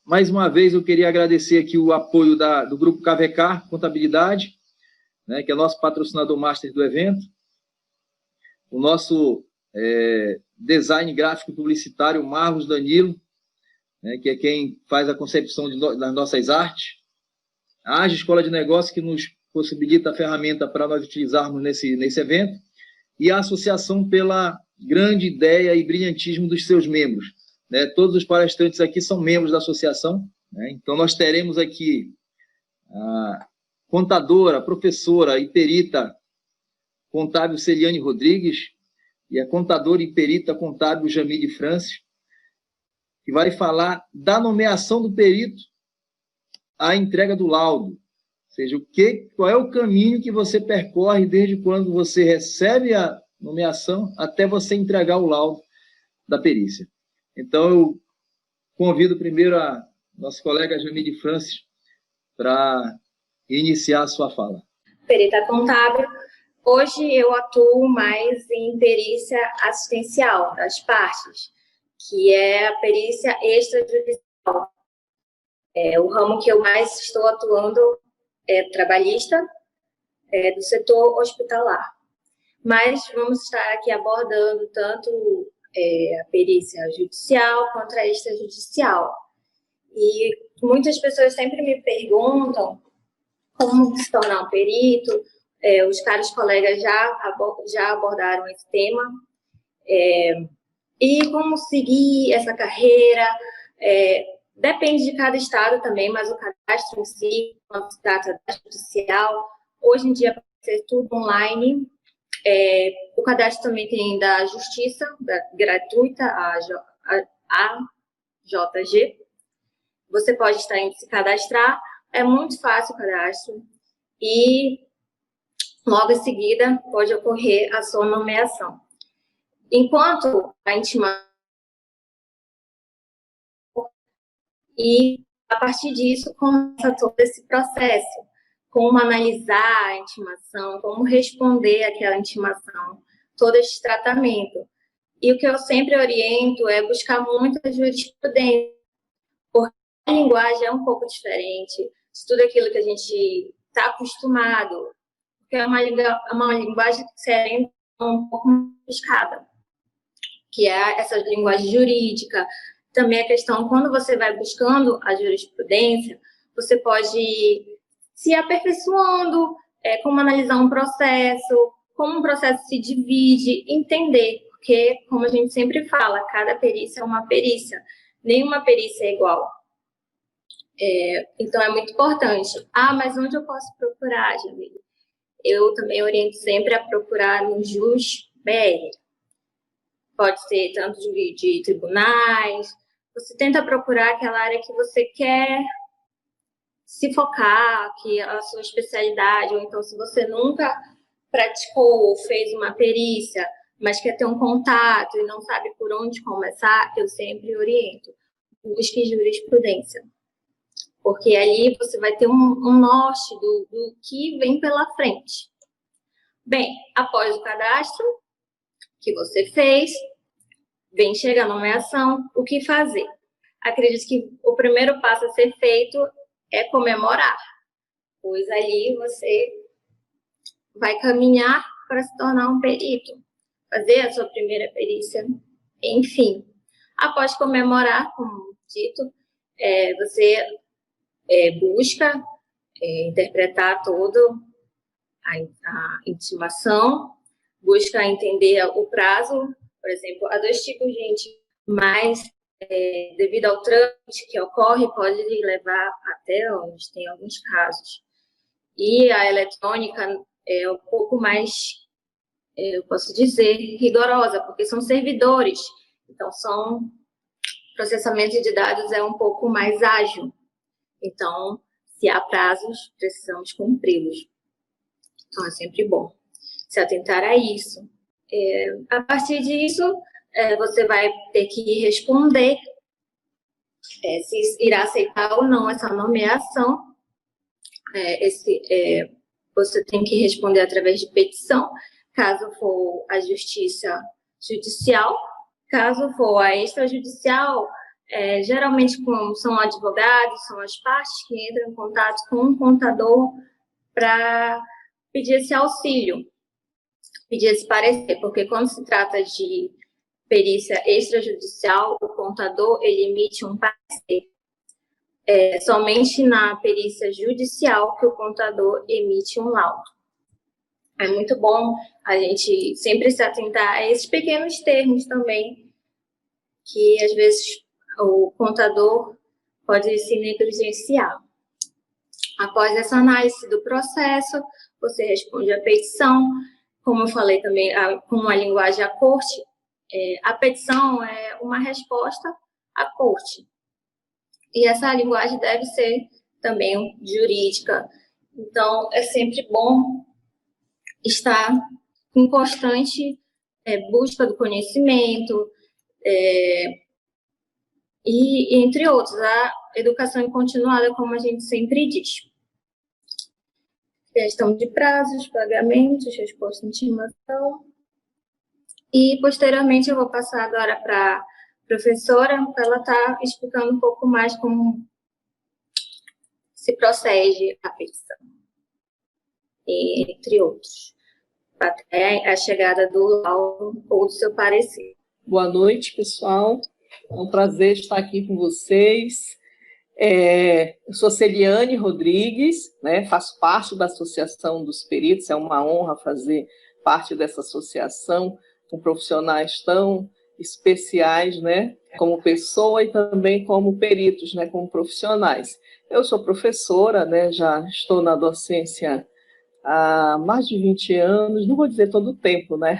mais uma vez, eu queria agradecer aqui o apoio do Grupo KVK Contabilidade, né, que é nosso patrocinador master do evento, o nosso design gráfico publicitário, Marlos Danilo, né, que é quem faz a concepção das nossas artes, a AGE Escola de Negócios, que nos possibilita a ferramenta para nós utilizarmos nesse evento, e a associação pela grande ideia e brilhantismo dos seus membros, né? Todos os palestrantes aqui são membros da associação, né? Então nós teremos aqui a contadora, professora e perita contábil Celiane Rodrigues e a contadora e perita contábil Jamile Francis, que vai falar da nomeação do perito à entrega do laudo. Ou seja, qual é o caminho que você percorre desde quando você recebe a nomeação até você entregar o laudo da perícia. Então, eu convido primeiro a nossa colega Jamile Francis para iniciar a sua fala. Perita contábil. Hoje eu atuo mais em perícia assistencial das partes, que é a perícia extrajudicial. O ramo que eu mais estou atuando é trabalhista, do setor hospitalar. Mas vamos estar aqui abordando tanto a perícia judicial quanto a extrajudicial. E muitas pessoas sempre me perguntam como se tornar um perito. Os caros colegas já abordaram esse tema. E como seguir essa carreira. Depende de cada estado também, mas o cadastro em si, quando se trata da judicial, hoje em dia, para ser tudo online, o cadastro também tem da Justiça, gratuita, a JG. Você pode estar indo se cadastrar, é muito fácil o cadastro, e logo em seguida pode ocorrer a sua nomeação. Enquanto a intimação, e a partir disso começa todo esse processo, como analisar a intimação, como responder àquela intimação, todo esse tratamento. E o que eu sempre oriento é buscar muita jurisprudência, porque a linguagem é um pouco diferente de tudo aquilo que a gente está acostumado, porque é uma linguagem que é um pouco mais complicada, que é essa linguagem jurídica. Também a questão, quando você vai buscando a jurisprudência, você pode se aperfeiçoando, como analisar um processo, como um processo se divide, entender, porque, como a gente sempre fala, cada perícia é uma perícia, nenhuma perícia é igual. Então, é muito importante. Mas onde eu posso procurar, Jamile? Eu também oriento sempre a procurar no JusBR. Pode ser tanto de tribunais. Você tenta procurar aquela área que você quer se focar, que é a sua especialidade, ou então se você nunca praticou ou fez uma perícia, mas quer ter um contato e não sabe por onde começar, eu sempre oriento. Busque jurisprudência. Porque ali você vai ter um norte do que vem pela frente. Bem, após o cadastro que você fez, chega a nomeação, o que fazer? Acredito que o primeiro passo a ser feito é comemorar, pois ali você vai caminhar para se tornar um perito, fazer a sua primeira perícia, enfim. Após comemorar, como dito, você busca interpretar toda a intimação, busca entender o prazo. Por exemplo, há dois tipos de intimação, mas devido ao trâmite que ocorre, pode levar até anos, tem alguns casos. E a eletrônica é um pouco mais, eu posso dizer, rigorosa, porque são servidores, então processamento de dados é um pouco mais ágil. Então, se há prazos, precisamos cumpri-los. Então, é sempre bom se atentar a isso. A partir disso, você vai ter que responder se irá aceitar ou não essa nomeação. Você tem que responder através de petição, caso for a justiça judicial. Caso for a extrajudicial, geralmente são advogados, são as partes que entram em contato com um contador para pedir esse auxílio, pedir esse parecer, porque quando se trata de perícia extrajudicial, o contador ele emite um parecer. Somente na perícia judicial que o contador emite um laudo. É muito bom a gente sempre se atentar a esses pequenos termos também, que às vezes o contador pode se negligenciar. Após essa análise do processo, você responde a petição. Como eu falei também, com a linguagem à corte, a petição é uma resposta à corte. E essa linguagem deve ser também jurídica. Então, é sempre bom estar em constante busca do conhecimento, e entre outros, a educação continuada, como a gente sempre diz. Questão de prazos, pagamentos, resposta à intimação. E, posteriormente, eu vou passar agora para a professora, para ela estar explicando um pouco mais como se procede a petição, entre outros, até a chegada do laudo ou do seu parecer. Boa noite, pessoal. É um prazer estar aqui com vocês. Eu sou Celiane Rodrigues, né? Faço parte da Associação dos Peritos, é uma honra fazer parte dessa associação com profissionais tão especiais, né? Como pessoa e também como peritos, né? Como profissionais. Eu sou professora, né? Já estou na docência há mais de 20 anos, não vou dizer todo o tempo, né?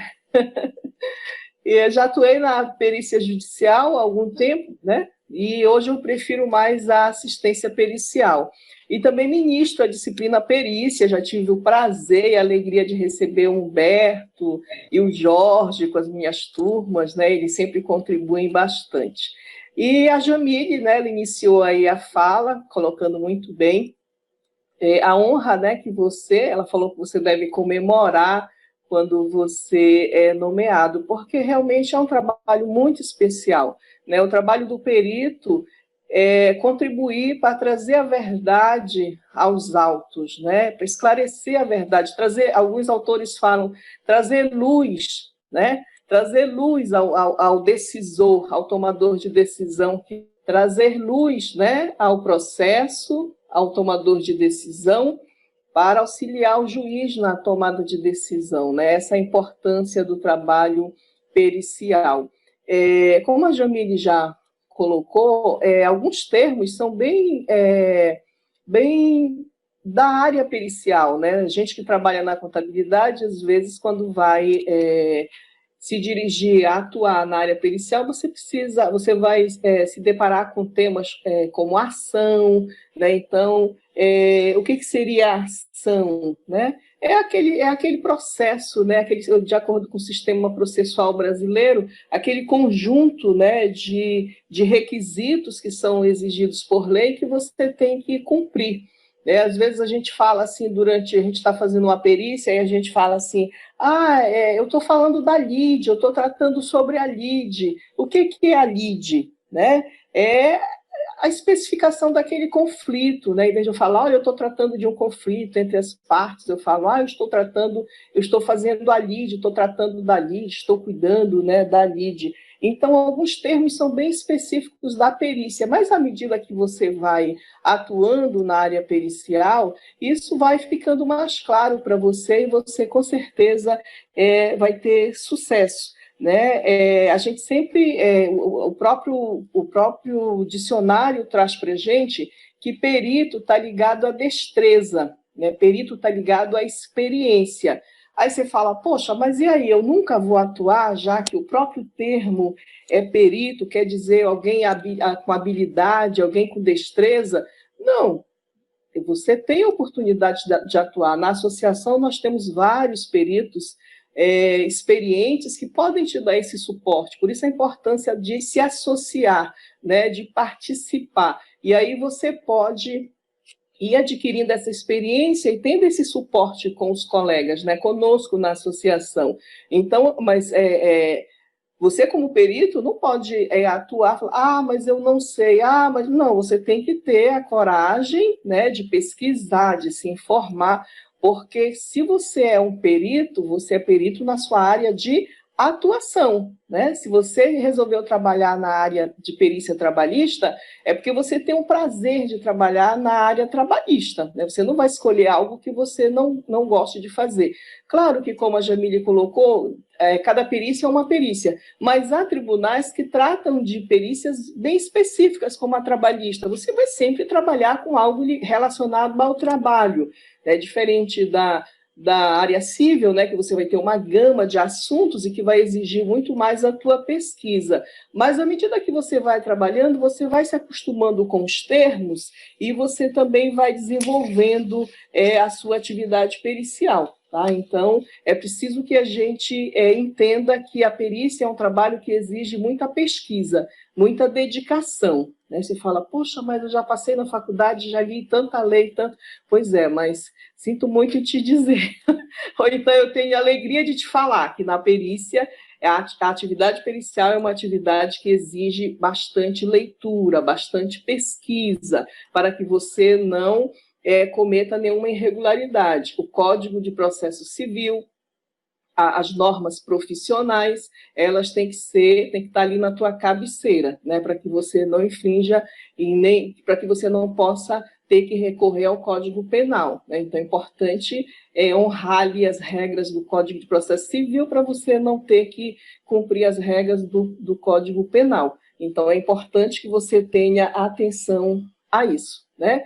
E eu já atuei na perícia judicial há algum tempo, né? E hoje eu prefiro mais a assistência pericial. E também ministro a disciplina perícia, já tive o prazer e a alegria de receber o Humberto e o Jorge com as minhas turmas, né? Eles sempre contribuem bastante. E a Jamile, né? Ela iniciou aí a fala, colocando muito bem a honra, né? Que ela falou que você deve comemorar quando você é nomeado, porque realmente é um trabalho muito especial, né? O trabalho do perito é contribuir para trazer a verdade aos autos, né? Para esclarecer a verdade, alguns autores falam, trazer luz, né? Trazer luz ao decisor, ao tomador de decisão, trazer luz, né? Ao processo, ao tomador de decisão, para auxiliar o juiz na tomada de decisão, né? Essa é a importância do trabalho pericial. Como a Jamile já colocou, alguns termos são bem da área pericial, né? Gente que trabalha na contabilidade, às vezes, quando vai se dirigir a atuar na área pericial, você vai se deparar com temas como ação, né? Então, o que seria a ação, né? É aquele processo, né? De acordo com o sistema processual brasileiro, aquele conjunto, né, de requisitos que são exigidos por lei que você tem que cumprir. Às vezes a gente fala assim, a gente está fazendo uma perícia, e a gente fala assim, eu estou falando da lide, eu estou tratando sobre a lide. O que é a lide? Né? É a especificação daquele conflito, né? Em vez de eu falar, eu estou tratando de um conflito entre as partes, eu falo, eu estou fazendo a lide, estou tratando da lide, estou cuidando, né, da lide. Então, alguns termos são bem específicos da perícia, mas à medida que você vai atuando na área pericial, isso vai ficando mais claro para você e você, com certeza, vai ter sucesso. Né? A gente sempre, o próprio dicionário traz para a gente que perito está ligado à destreza, né? Perito está ligado à experiência. Aí você fala, poxa, mas e aí, eu nunca vou atuar, já que o próprio termo perito quer dizer alguém com habilidade, alguém com destreza? Não, você tem a oportunidade de atuar. Na associação nós temos vários peritos experientes que podem te dar esse suporte, por isso a importância de se associar, né, de participar, e aí você pode ir adquirindo essa experiência e tendo esse suporte com os colegas, né, conosco na associação. Então, mas Você, como perito, não pode atuar, falar, mas eu não sei, mas não, você tem que ter a coragem, né, de pesquisar, de se informar, porque se você é um perito, você é perito na sua área de atuação, né? Se você resolveu trabalhar na área de perícia trabalhista, é porque você tem um prazer de trabalhar na área trabalhista, né? Você não vai escolher algo que você não goste de fazer. Claro que, como a Jamília colocou, cada perícia é uma perícia, mas há tribunais que tratam de perícias bem específicas, como a trabalhista. Você vai sempre trabalhar com algo relacionado ao trabalho, né? Diferente da área civil, né, que você vai ter uma gama de assuntos e que vai exigir muito mais a tua pesquisa. Mas, à medida que você vai trabalhando, você vai se acostumando com os termos e você também vai desenvolvendo a sua atividade pericial. Tá? Então, é preciso que a gente entenda que a perícia é um trabalho que exige muita pesquisa, muita dedicação. Né? Você fala, poxa, mas eu já passei na faculdade, já li tanta lei, tanto... Pois é, mas sinto muito em te dizer. Ou então eu tenho a alegria de te falar que na perícia, a atividade pericial é uma atividade que exige bastante leitura, bastante pesquisa, para que você não cometa nenhuma irregularidade. O Código de Processo Civil, as normas profissionais, elas têm que estar ali na tua cabeceira, né, para que você não infrinja e nem para que você não possa ter que recorrer ao Código Penal. Né? Então, é importante honrar ali as regras do Código de Processo Civil para você não ter que cumprir as regras do Código Penal. Então, é importante que você tenha atenção a isso, né?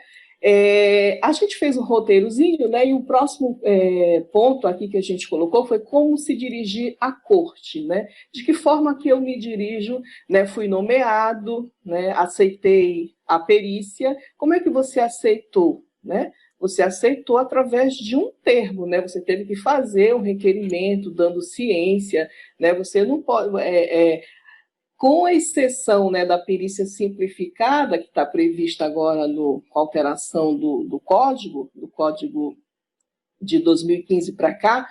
A gente fez um roteirozinho, né, e o próximo ponto aqui que a gente colocou foi como se dirigir à corte, né? De que forma que eu me dirijo, né? Fui nomeado, né? Aceitei a perícia. Como é que você aceitou, né? Você aceitou através de um termo, né? Você teve que fazer um requerimento dando ciência, né? Você não pode... com exceção, né, da perícia simplificada, que está prevista agora com a alteração do Código de 2015 para cá,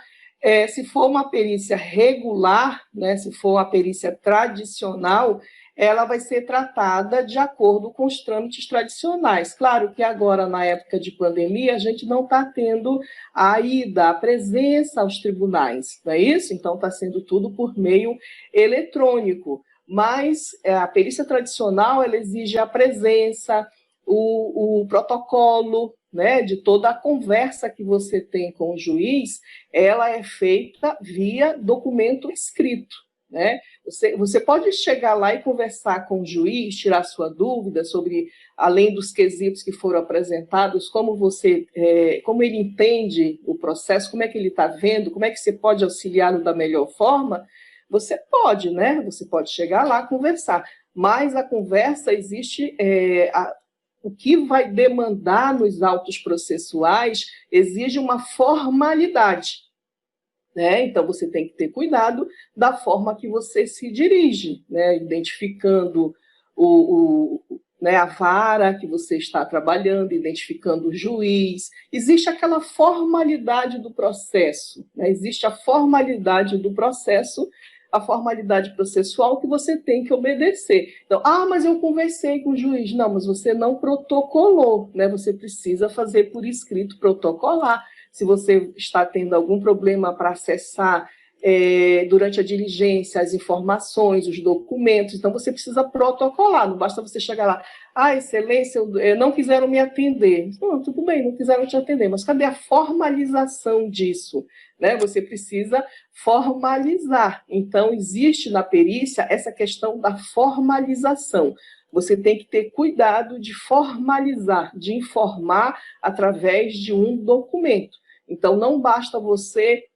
se for uma perícia regular, né, se for uma perícia tradicional, ela vai ser tratada de acordo com os trâmites tradicionais. Claro que agora, na época de pandemia, a gente não está tendo a ida, a presença aos tribunais, não é isso? Então, está sendo tudo por meio eletrônico. Mas a perícia tradicional, ela exige a presença, o protocolo, né, de toda a conversa que você tem com o juiz, ela é feita via documento escrito. Né? Você pode chegar lá e conversar com o juiz, tirar sua dúvida sobre, além dos quesitos que foram apresentados, como ele entende o processo, como é que ele está vendo, como é que você pode auxiliá-lo da melhor forma. Você pode, né? Você pode chegar lá conversar, mas a conversa existe, o que vai demandar nos autos processuais exige uma formalidade, né? Então você tem que ter cuidado da forma que você se dirige, né? Identificando né, a vara que você está trabalhando, identificando o juiz. Existe aquela formalidade do processo, né? Existe a formalidade do processo, a formalidade processual que você tem que obedecer. Então, mas eu conversei com o juiz. Não, mas você não protocolou, né? Você precisa fazer por escrito, protocolar. Se você está tendo algum problema para acessar durante a diligência as informações, os documentos, então você precisa protocolar, não basta você chegar lá, excelência, não quiseram me atender. Não, tudo bem, não quiseram te atender, mas cadê a formalização disso? Né? Você precisa formalizar. Então, existe na perícia essa questão da formalização. Você tem que ter cuidado de formalizar, de informar através de um documento. Então, não basta você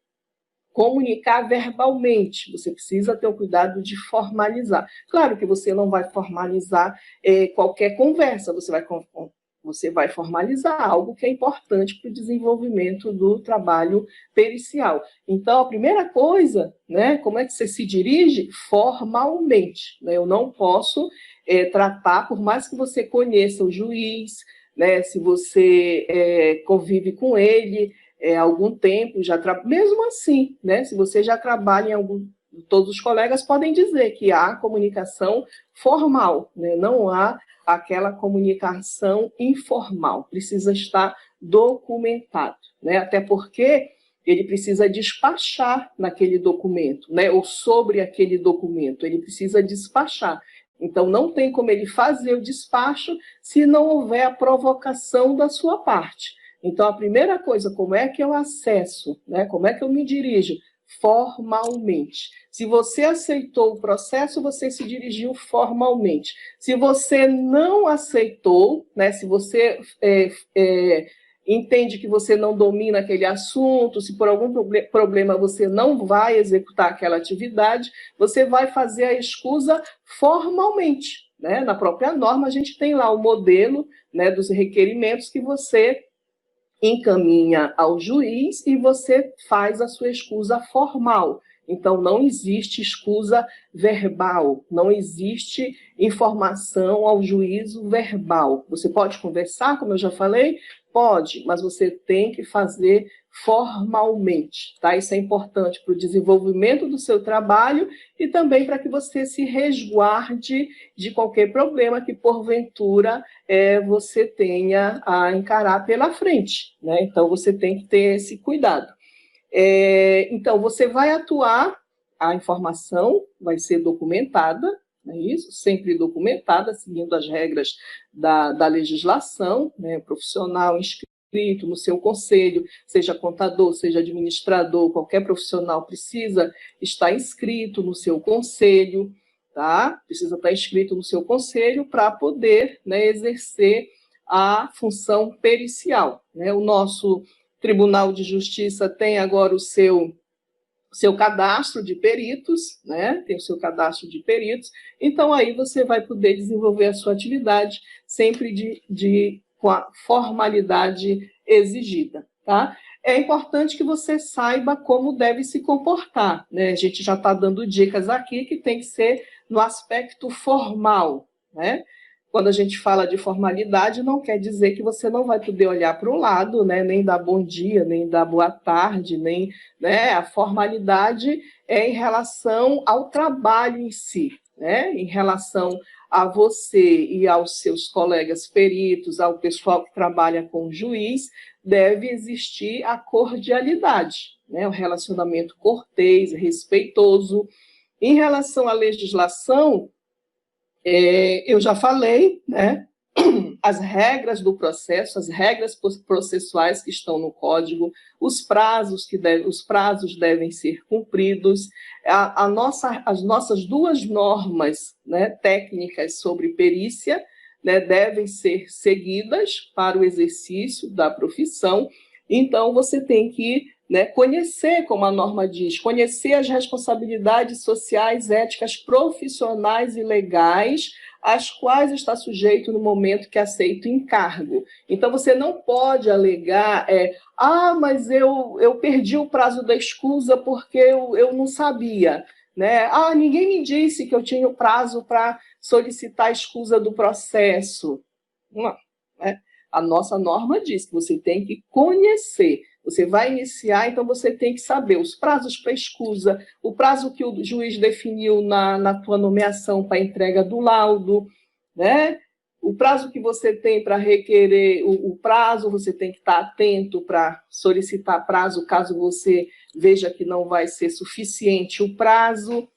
comunicar verbalmente, você precisa ter o cuidado de formalizar. Claro que você não vai formalizar qualquer conversa, você vai formalizar algo que é importante para o desenvolvimento do trabalho pericial. Então, a primeira coisa, né, como é que você se dirige? Formalmente. Né? Eu não posso tratar, por mais que você conheça o juiz, né, se você convive com ele, há algum tempo, mesmo assim, né, se você já trabalha todos os colegas podem dizer que há comunicação formal, né? Não há aquela comunicação informal, precisa estar documentado, né? Até porque ele precisa despachar naquele documento, né? Ou sobre aquele documento, ele precisa despachar. Então, não tem como ele fazer o despacho se não houver a provocação da sua parte. Então, a primeira coisa, como é que eu acesso, né? Como é que eu me dirijo? Formalmente. Se você aceitou o processo, você se dirigiu formalmente. Se você não aceitou, né? Se você entende que você não domina aquele assunto, se por algum problema você não vai executar aquela atividade, você vai fazer a escusa formalmente, né? Na própria norma, a gente tem lá o modelo, né, dos requerimentos que você encaminha ao juiz e você faz a sua escusa formal. Então, não existe escusa verbal, não existe informação ao juízo verbal. Você pode conversar, como eu já falei? Pode, mas você tem que fazer formalmente, tá? Isso é importante para o desenvolvimento do seu trabalho e também para que você se resguarde de qualquer problema que, porventura, você tenha a encarar pela frente, né? Então, você tem que ter esse cuidado. Então, você vai atuar, a informação vai ser documentada, não é isso? Sempre documentada, seguindo as regras da legislação, né? Profissional inscrito no seu conselho, seja contador, seja administrador, qualquer profissional precisa estar inscrito no seu conselho, tá? Precisa estar inscrito no seu conselho para poder, né, exercer a função pericial, né? O nosso Tribunal de Justiça tem agora o seu cadastro de peritos, né? Tem o seu cadastro de peritos, então aí você vai poder desenvolver a sua atividade sempre com a formalidade exigida, tá? É importante que você saiba como deve se comportar, né? A gente já está dando dicas aqui que tem que ser no aspecto formal, né? Quando a gente fala de formalidade, não quer dizer que você não vai poder olhar para o lado, né? Nem dar bom dia, nem dar boa tarde, nem, né? A formalidade é em relação ao trabalho em si, né? Em relação a você e aos seus colegas peritos, ao pessoal que trabalha com o juiz, deve existir a cordialidade, né? O relacionamento cortês, respeitoso. Em relação à legislação, eu já falei, né? As regras do processo, as regras processuais que estão no código, os prazos devem ser cumpridos, as nossas duas normas, né, técnicas sobre perícia, né, devem ser seguidas para o exercício da profissão. Então, você tem que, né, conhecer, como a norma diz, conhecer as responsabilidades sociais, éticas, profissionais e legais, às quais está sujeito no momento que aceita o encargo. Então, você não pode alegar, mas eu perdi o prazo da escusa porque eu não sabia, né? Ninguém me disse que eu tinha o prazo para solicitar a escusa do processo. Não, né? A nossa norma diz que você tem que conhecer. Você vai iniciar, então você tem que saber os prazos para escusa, o prazo que o juiz definiu na tua nomeação para entrega do laudo, né? O prazo que você tem para requerer, o prazo, você tem que estar atento para solicitar prazo, caso você veja que não vai ser suficiente o prazo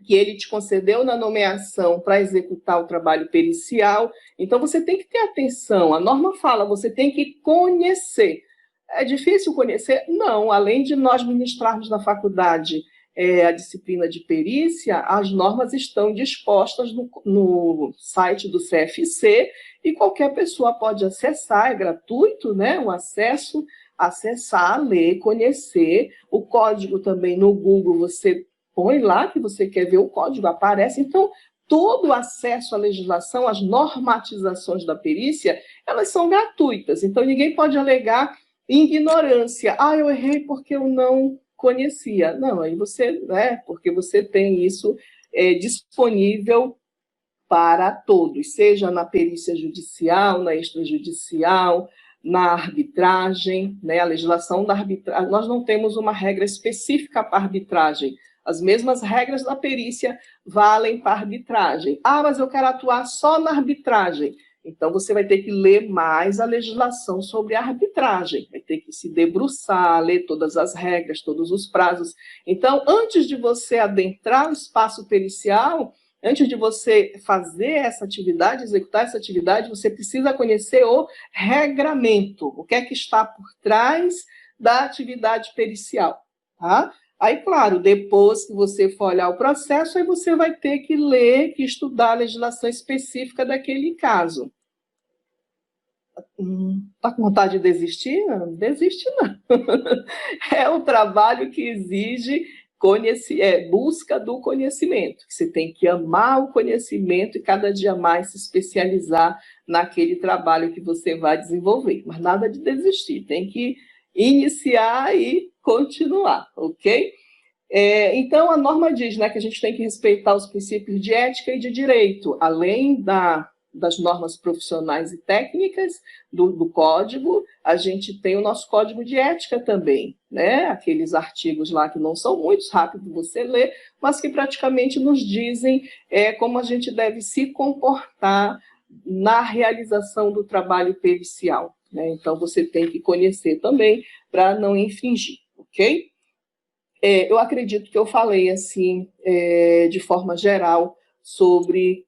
que ele te concedeu na nomeação para executar o trabalho pericial. Então, você tem que ter atenção. A norma fala, você tem que conhecer. É difícil conhecer? Não. Além de nós ministrarmos na faculdade a disciplina de perícia, as normas estão dispostas no site do CFC e qualquer pessoa pode acessar, é gratuito, né? O acesso, acessar, ler, conhecer. O código também no Google, você põe lá que você quer ver o código, aparece. Então, todo o acesso à legislação, às normatizações da perícia, elas são gratuitas. Então, ninguém pode alegar ignorância. Eu errei porque eu não conhecia. Não, aí você, né, porque você tem isso disponível para todos, seja na perícia judicial, na extrajudicial, na arbitragem, né? A legislação da arbitragem, nós não temos uma regra específica para arbitragem. As mesmas regras da perícia valem para a arbitragem. Ah, mas eu quero atuar só na arbitragem. Então, você vai ter que ler mais a legislação sobre a arbitragem, vai ter que se debruçar, ler todas as regras, todos os prazos. Então, antes de você adentrar o espaço pericial, antes de você fazer essa atividade, executar essa atividade, você precisa conhecer o regramento, o que é que está por trás da atividade pericial, tá? Aí, claro, depois que você for olhar o processo, aí você vai ter que ler, que estudar a legislação específica daquele caso. Está com vontade de desistir? Não desiste, não. É um trabalho que exige busca do conhecimento. Você tem que amar o conhecimento e cada dia mais se especializar naquele trabalho que você vai desenvolver. Mas nada de desistir, tem que iniciar e continuar, ok? Então, a norma diz, né, que a gente tem que respeitar os princípios de ética e de direito, além das normas profissionais e técnicas do código, a gente tem o nosso código de ética também, né? Aqueles artigos lá que não são muitos, rápido você ler, mas que praticamente nos dizem como a gente deve se comportar na realização do trabalho pericial, né? Então, você tem que conhecer também para não infringir, ok? Eu acredito que eu falei, assim, de forma geral, sobre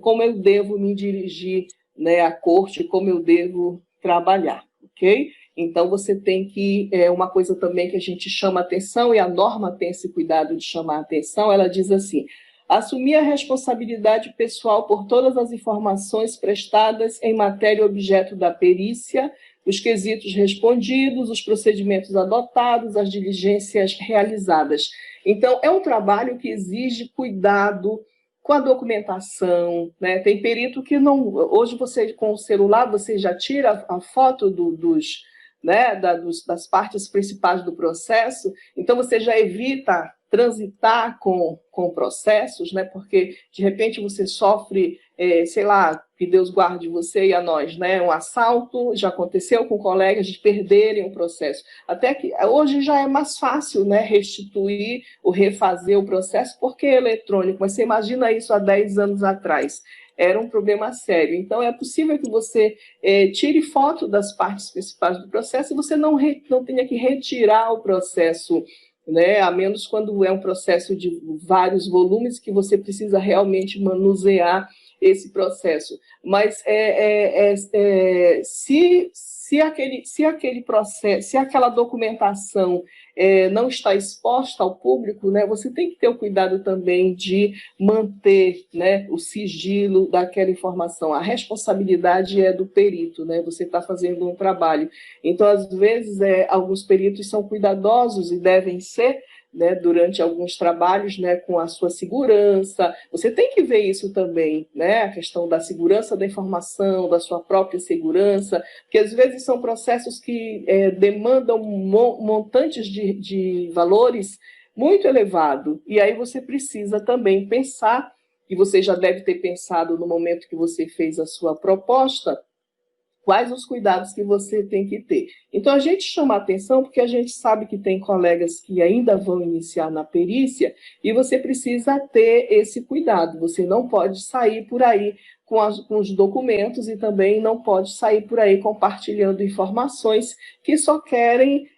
como eu devo me dirigir, né, à corte, como eu devo trabalhar, ok? Então, você tem que, uma coisa também que a gente chama atenção, e a norma tem esse cuidado de chamar atenção, ela diz assim: assumir a responsabilidade pessoal por todas as informações prestadas em matéria objeto da perícia, os quesitos respondidos, os procedimentos adotados, as diligências realizadas. Então, é um trabalho que exige cuidado com a documentação, né? Tem perito que não... Hoje, você, com o celular, você já tira a foto das partes principais do processo, então você já evita transitar com processos, né? Porque, de repente, você sofre, sei lá, que Deus guarde você e a nós, né? Um assalto, já aconteceu com colegas de perderem o processo. Até que hoje já é mais fácil, né, restituir ou refazer o processo, porque é eletrônico, mas você imagina isso há 10 anos atrás. Era um problema sério. Então, é possível que você tire foto das partes principais do processo e você não tenha que retirar o processo, né? A menos quando é um processo de vários volumes que você precisa realmente manusear esse processo. Mas se aquele processo, se aquela documentação não está exposta ao público, né, você tem que ter o cuidado também de manter, né, o sigilo daquela informação. A responsabilidade é do perito, né, você está fazendo um trabalho. Então, às vezes, alguns peritos são cuidadosos e devem ser, né, durante alguns trabalhos, né, com a sua segurança. Você tem que ver isso também, né, a questão da segurança da informação, da sua própria segurança, porque às vezes são processos que demandam montantes de valores muito elevado, e aí você precisa também pensar, e você já deve ter pensado no momento que você fez a sua proposta, quais os cuidados que você tem que ter. Então, a gente chama a atenção porque a gente sabe que tem colegas que ainda vão iniciar na perícia e você precisa ter esse cuidado. Você não pode sair por aí com os documentos e também não pode sair por aí compartilhando informações que só querem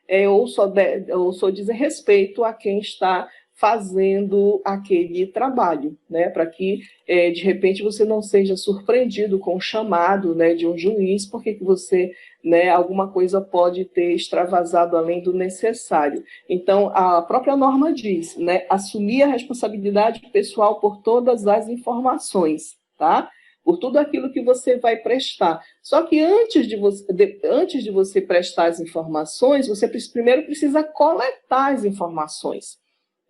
ou só dizem respeito a quem está fazendo aquele trabalho, né, para que, de repente, você não seja surpreendido com o chamado, né, de um juiz, porque que você, né, alguma coisa pode ter extravasado além do necessário. Então, a própria norma diz, né, assumir a responsabilidade pessoal por todas as informações, tá? Por tudo aquilo que você vai prestar. Só que antes de você prestar as informações, você primeiro precisa coletar as informações,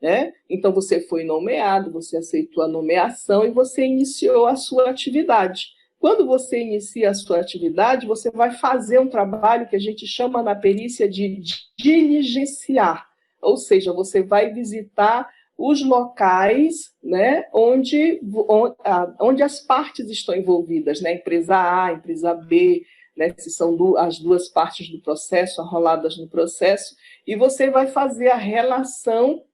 né? Então, você foi nomeado, você aceitou a nomeação e você iniciou a sua atividade. Quando você inicia a sua atividade, você vai fazer um trabalho que a gente chama na perícia de diligenciar, ou seja, você vai visitar os locais, né, onde as partes estão envolvidas, né? Empresa A, empresa B, né, se são as duas partes do processo, arroladas no processo, e você vai fazer a relação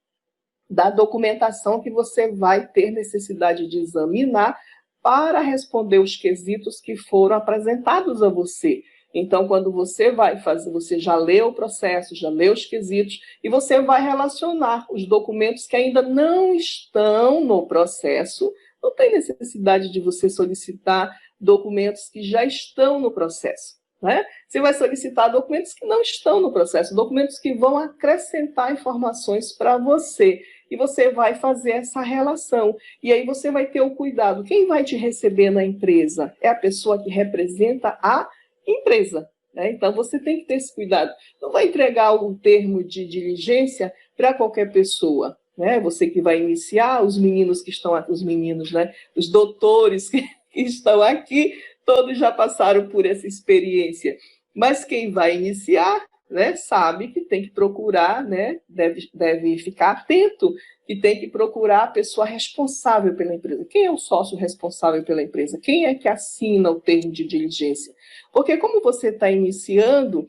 da documentação que você vai ter necessidade de examinar para responder os quesitos que foram apresentados a você. Então, quando você vai fazer, você já leu o processo, já leu os quesitos, e você vai relacionar os documentos que ainda não estão no processo. Não tem necessidade de você solicitar documentos que já estão no processo, né? Você vai solicitar documentos que não estão no processo, documentos que vão acrescentar informações para você. E você vai fazer essa relação. E aí você vai ter o cuidado. Quem vai te receber na empresa é a pessoa que representa a empresa, né? Então, você tem que ter esse cuidado. Não vai entregar o termo de diligência para qualquer pessoa, né? Você que vai iniciar, os meninos que estão aqui, os meninos, né? Os doutores que estão aqui, todos já passaram por essa experiência. Mas quem vai iniciar, né, sabe que tem que procurar, né, deve ficar atento, que tem que procurar a pessoa responsável pela empresa. Quem é o sócio responsável pela empresa? Quem é que assina o termo de diligência? Porque como você está iniciando,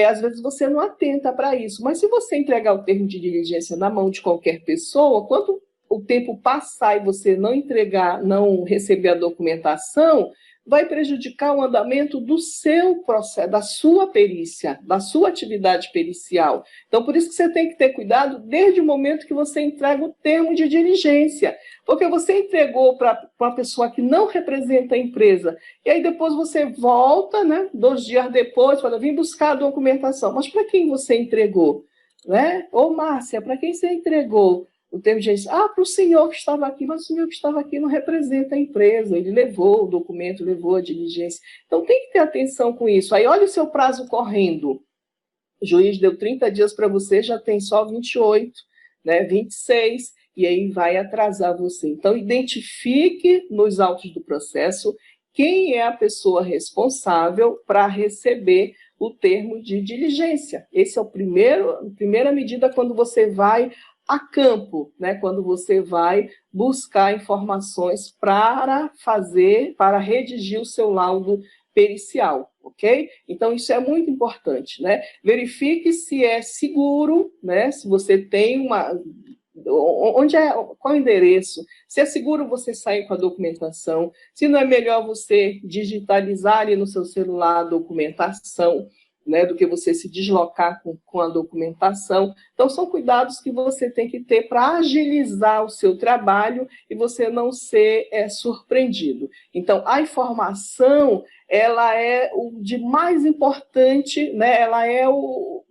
às vezes você não atenta para isso, mas se você entregar o termo de diligência na mão de qualquer pessoa, quando o tempo passar e você não entregar, não receber a documentação, vai prejudicar o andamento do seu processo, da sua perícia, da sua atividade pericial. Então, por isso que você tem que ter cuidado desde o momento que você entrega o termo de diligência, porque você entregou para uma pessoa que não representa a empresa, e aí depois você volta, né, 2 dias depois, fala, vim buscar a documentação. Mas para quem você entregou? Né? Ô, Márcia, para quem você entregou o termo de diligência? Para o senhor que estava aqui, mas o senhor que estava aqui não representa a empresa, ele levou o documento, levou a diligência. Então, tem que ter atenção com isso. Aí, olha o seu prazo correndo. O juiz deu 30 dias para você, já tem só 28, né, 26, e aí vai atrasar você. Então, identifique nos autos do processo quem é a pessoa responsável para receber o termo de diligência. Esse é a primeira medida quando você vai a campo, né, quando você vai buscar informações para redigir o seu laudo pericial, ok? Então, isso é muito importante, né? Verifique se é seguro, né? Se você tem qual é o endereço? Se é seguro você sair com a documentação, se não é melhor você digitalizar ali no seu celular a documentação, né, do que você se deslocar com a documentação. Então, são cuidados que você tem que ter para agilizar o seu trabalho e você não ser surpreendido. Então, a informação, ela é o de mais importante, né, ela é o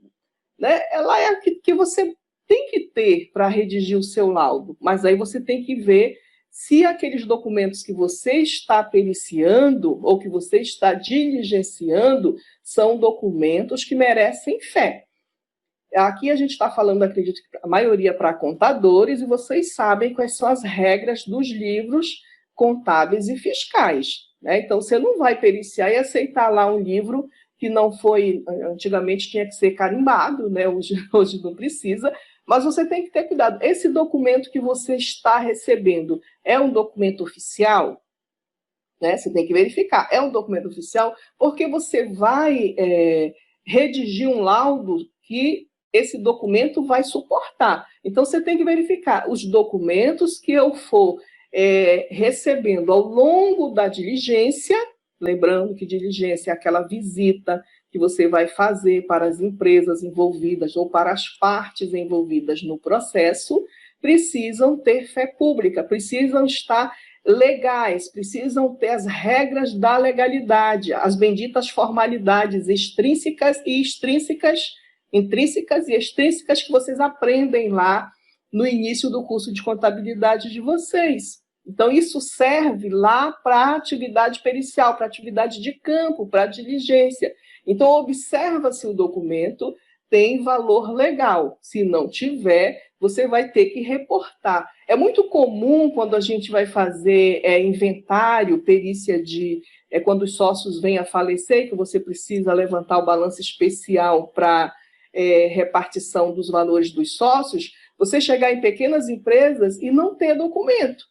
que você tem que ter para redigir o seu laudo, mas aí você tem que ver se aqueles documentos que você está periciando ou que você está diligenciando são documentos que merecem fé. Aqui a gente está falando, acredito que a maioria para contadores, e vocês sabem quais são as regras dos livros contábeis e fiscais, né? Então, você não vai periciar e aceitar lá um livro que não foi, antigamente tinha que ser carimbado, né? Hoje não precisa, mas você tem que ter cuidado. Esse documento que você está recebendo é um documento oficial? Né? Você tem que verificar. É um documento oficial? Porque você vai redigir um laudo que esse documento vai suportar. Então, você tem que verificar os documentos que eu for recebendo ao longo da diligência, lembrando que diligência é aquela visita que você vai fazer para as empresas envolvidas ou para as partes envolvidas no processo, precisam ter fé pública, precisam estar legais, precisam ter as regras da legalidade, as benditas formalidades intrínsecas e extrínsecas que vocês aprendem lá no início do curso de contabilidade de vocês. Então, isso serve lá para a atividade pericial, para a atividade de campo, para a diligência. Então, observa se o documento tem valor legal. Se não tiver, você vai ter que reportar. É muito comum quando a gente vai fazer inventário, perícia quando os sócios vêm a falecer, que você precisa levantar o balanço especial para repartição dos valores dos sócios, você chegar em pequenas empresas e não ter documento,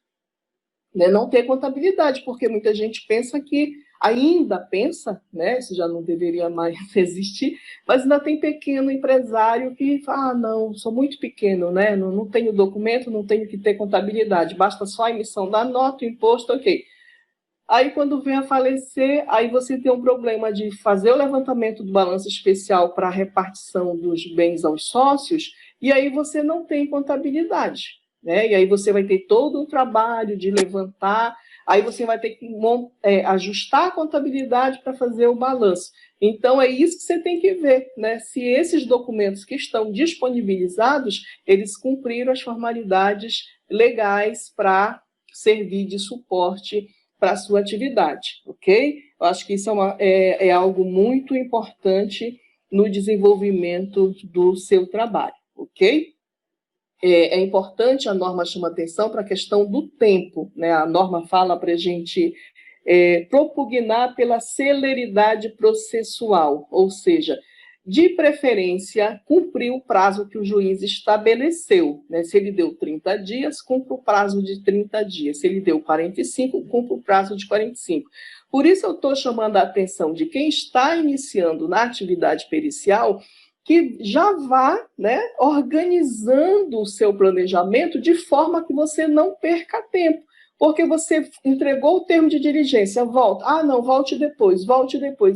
né? Não ter contabilidade, porque muita gente pensa que ainda pensa, né, isso já não deveria mais existir, mas ainda tem pequeno empresário que fala, não, sou muito pequeno, né, não tenho documento, não tenho que ter contabilidade, basta só a emissão da nota, o imposto, ok. Aí, quando vem a falecer, aí você tem um problema de fazer o levantamento do balanço especial para a repartição dos bens aos sócios, e aí você não tem contabilidade, né? E aí você vai ter todo um trabalho de levantar, aí você vai ter que ajustar a contabilidade para fazer o balanço. Então, é isso que você tem que ver, né? Se esses documentos que estão disponibilizados, eles cumpriram as formalidades legais para servir de suporte para a sua atividade, ok? Eu acho que isso é algo muito importante no desenvolvimento do seu trabalho, ok? É importante, a norma chama atenção para a questão do tempo, né? A norma fala para a gente propugnar pela celeridade processual, ou seja, de preferência, cumprir o prazo que o juiz estabeleceu, né? Se ele deu 30 dias, cumpra o prazo de 30 dias. Se ele deu 45, cumpra o prazo de 45. Por isso eu estou chamando a atenção de quem está iniciando na atividade pericial, que já vá, né, organizando o seu planejamento de forma que você não perca tempo. Porque você entregou o termo de diligência, volta. Ah, não, volte depois.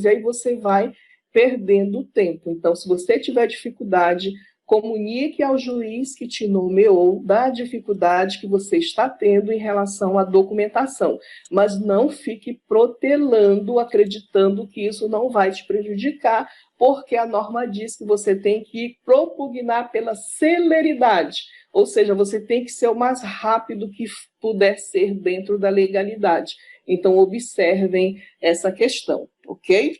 E aí você vai perdendo tempo. Então, se você tiver dificuldade, comunique ao juiz que te nomeou da dificuldade que você está tendo em relação à documentação, mas não fique protelando, acreditando que isso não vai te prejudicar, porque a norma diz que você tem que propugnar pela celeridade, ou seja, você tem que ser o mais rápido que puder ser dentro da legalidade. Então, observem essa questão, ok?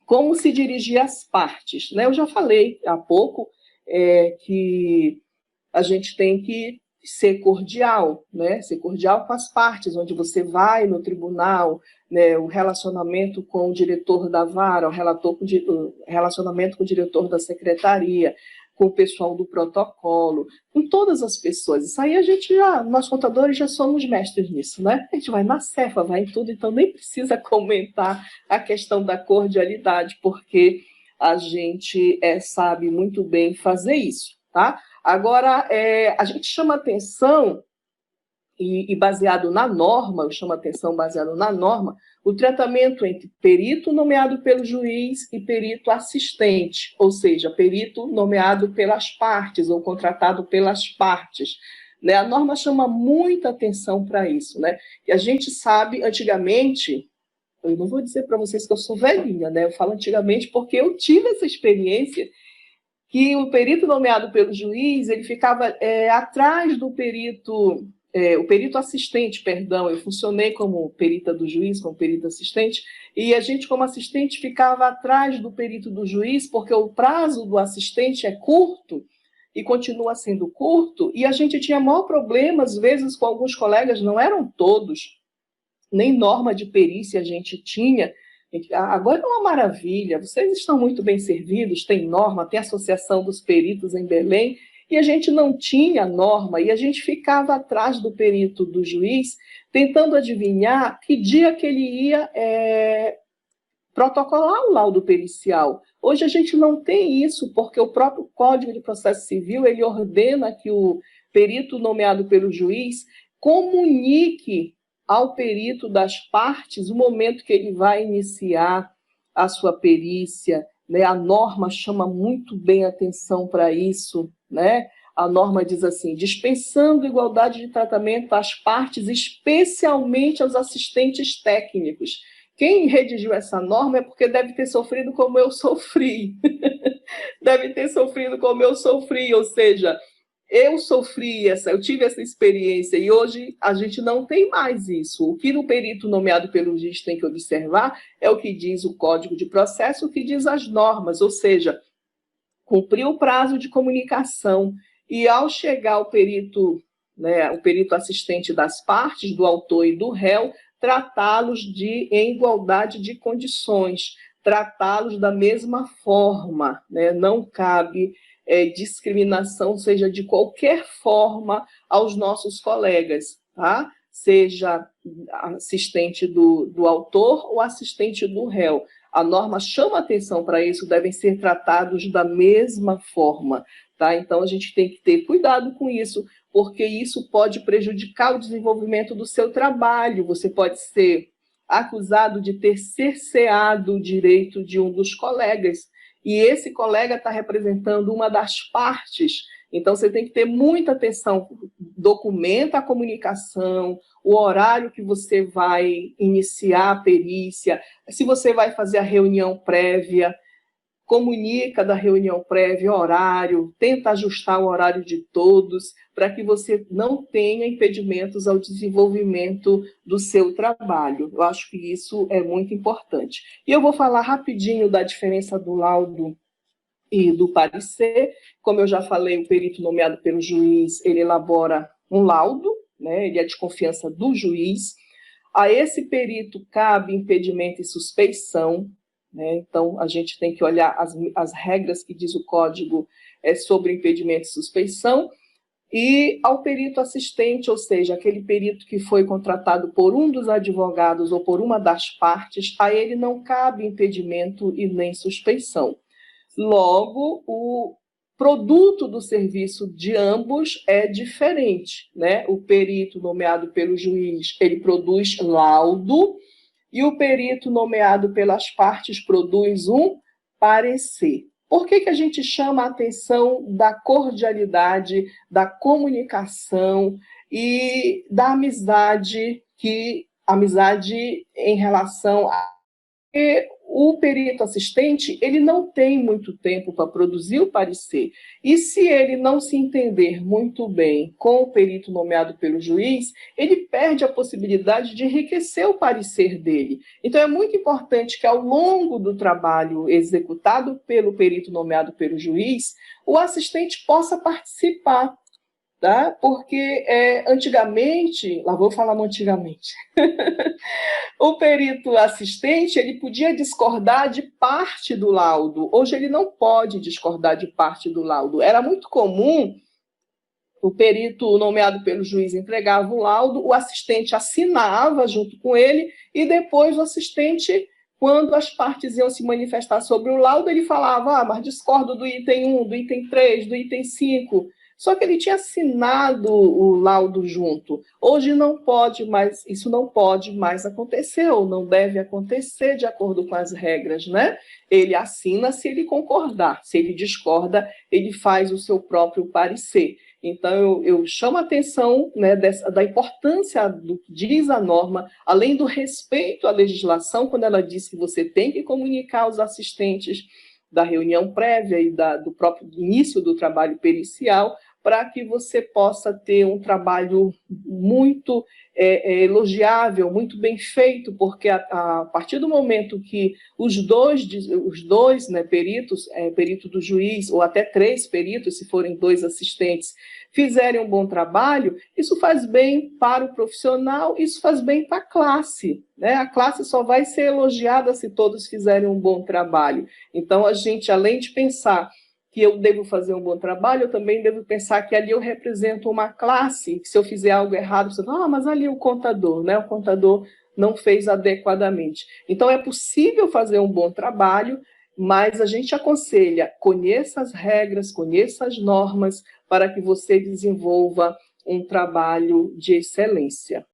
Como se dirigir às partes, né? Eu já falei há pouco que a gente tem que ser cordial, né? Ser cordial com as partes, onde você vai no tribunal, né? O relacionamento com o diretor da vara, o relacionamento com o diretor da secretaria, com o pessoal do protocolo, com todas as pessoas. Isso aí nós contadores já somos mestres nisso, né? A gente vai na cefa, vai em tudo, então nem precisa comentar a questão da cordialidade, porque a gente sabe muito bem fazer isso, tá? Agora, a gente chama atenção, e baseado na norma, eu chamo atenção baseado na norma, o tratamento entre perito nomeado pelo juiz e perito assistente, ou seja, perito nomeado pelas partes ou contratado pelas partes. Né? A norma chama muita atenção para isso. Né? E a gente sabe, antigamente, eu não vou dizer para vocês que eu sou velhinha, né? Eu falo antigamente porque eu tive essa experiência, que o perito nomeado pelo juiz, ele ficava atrás do perito, o perito assistente, perdão, eu funcionei como perita do juiz, como perito assistente, e a gente, como assistente, ficava atrás do perito do juiz, porque o prazo do assistente é curto, e continua sendo curto, e a gente tinha maior problema, às vezes, com alguns colegas, não eram todos, nem norma de perícia a gente tinha. Agora é uma maravilha, vocês estão muito bem servidos, tem norma, tem associação dos peritos em Belém, e a gente não tinha norma, e a gente ficava atrás do perito do juiz, tentando adivinhar que dia que ele ia protocolar o laudo pericial. Hoje a gente não tem isso, porque o próprio Código de Processo Civil, ele ordena que o perito nomeado pelo juiz comunique ao perito das partes o momento que ele vai iniciar a sua perícia, né? A norma chama muito bem atenção para isso, né? A norma diz assim, dispensando igualdade de tratamento às partes, especialmente aos assistentes técnicos. Quem redigiu essa norma é porque deve ter sofrido como eu sofri. Deve ter sofrido como eu sofri, ou seja, eu tive essa experiência e hoje a gente não tem mais isso. O que o perito nomeado pelo juiz tem que observar é o que diz o Código de Processo, o que diz as normas, ou seja, cumprir o prazo de comunicação e ao chegar o perito assistente das partes, do autor e do réu, tratá-los em igualdade de condições, tratá-los da mesma forma, né? Não cabe discriminação, seja de qualquer forma, aos nossos colegas, tá? seja assistente do autor ou assistente do réu. A norma chama atenção para isso, devem ser tratados da mesma forma, tá? Então, a gente tem que ter cuidado com isso, porque isso pode prejudicar o desenvolvimento do seu trabalho. Você pode ser acusado de ter cerceado o direito de um dos colegas, e esse colega está representando uma das partes. Então, você tem que ter muita atenção, documenta a comunicação, o horário que você vai iniciar a perícia, se você vai fazer a reunião prévia, comunica da reunião prévia, horário, tenta ajustar o horário de todos, para que você não tenha impedimentos ao desenvolvimento do seu trabalho. Eu acho que isso é muito importante. E eu vou falar rapidinho da diferença do laudo e do parecer. Como eu já falei, o perito nomeado pelo juiz, ele elabora um laudo, né? Ele é de confiança do juiz. A esse perito cabe impedimento e suspeição, né? Então, a gente tem que olhar as regras que diz o código sobre impedimento e suspeição. E ao perito assistente, ou seja, aquele perito que foi contratado por um dos advogados ou por uma das partes, a ele não cabe impedimento e nem suspeição. Logo, o produto do serviço de ambos é diferente, né? O perito nomeado pelo juiz, ele produz laudo, e o perito nomeado pelas partes produz um parecer. Por que a gente chama a atenção da cordialidade, da comunicação e da amizade em relação a... O perito assistente, ele não tem muito tempo para produzir o parecer. E se ele não se entender muito bem com o perito nomeado pelo juiz, ele perde a possibilidade de enriquecer o parecer dele. Então, é muito importante que, ao longo do trabalho executado pelo perito nomeado pelo juiz, o assistente possa participar, tá? Porque antigamente, lá vou falar no antigamente, o perito assistente, ele podia discordar de parte do laudo. Hoje ele não pode discordar de parte do laudo. Era muito comum o perito nomeado pelo juiz entregava o laudo, o assistente assinava junto com ele, e depois o assistente, quando as partes iam se manifestar sobre o laudo, ele falava, mas discordo do item 1, do item 3, do item 5... Só que ele tinha assinado o laudo junto. Hoje não pode mais, isso não pode mais acontecer, ou não deve acontecer de acordo com as regras, né? Ele assina se ele concordar, se ele discorda, ele faz o seu próprio parecer. Então, eu chamo a atenção, né, da importância do que diz a norma, além do respeito à legislação, quando ela diz que você tem que comunicar aos assistentes da reunião prévia e do próprio início do trabalho pericial, para que você possa ter um trabalho muito elogiável, muito bem feito, porque a partir do momento que os dois, né, peritos, perito do juiz, ou até 3 peritos, se forem 2 assistentes, fizerem um bom trabalho, isso faz bem para o profissional, isso faz bem para a classe, né? A classe só vai ser elogiada se todos fizerem um bom trabalho. Então, a gente, além de pensar que eu devo fazer um bom trabalho, eu também devo pensar que ali eu represento uma classe, que se eu fizer algo errado, você fala, mas ali o contador, né? O contador não fez adequadamente. Então, é possível fazer um bom trabalho, mas a gente aconselha, conheça as regras, conheça as normas, para que você desenvolva um trabalho de excelência.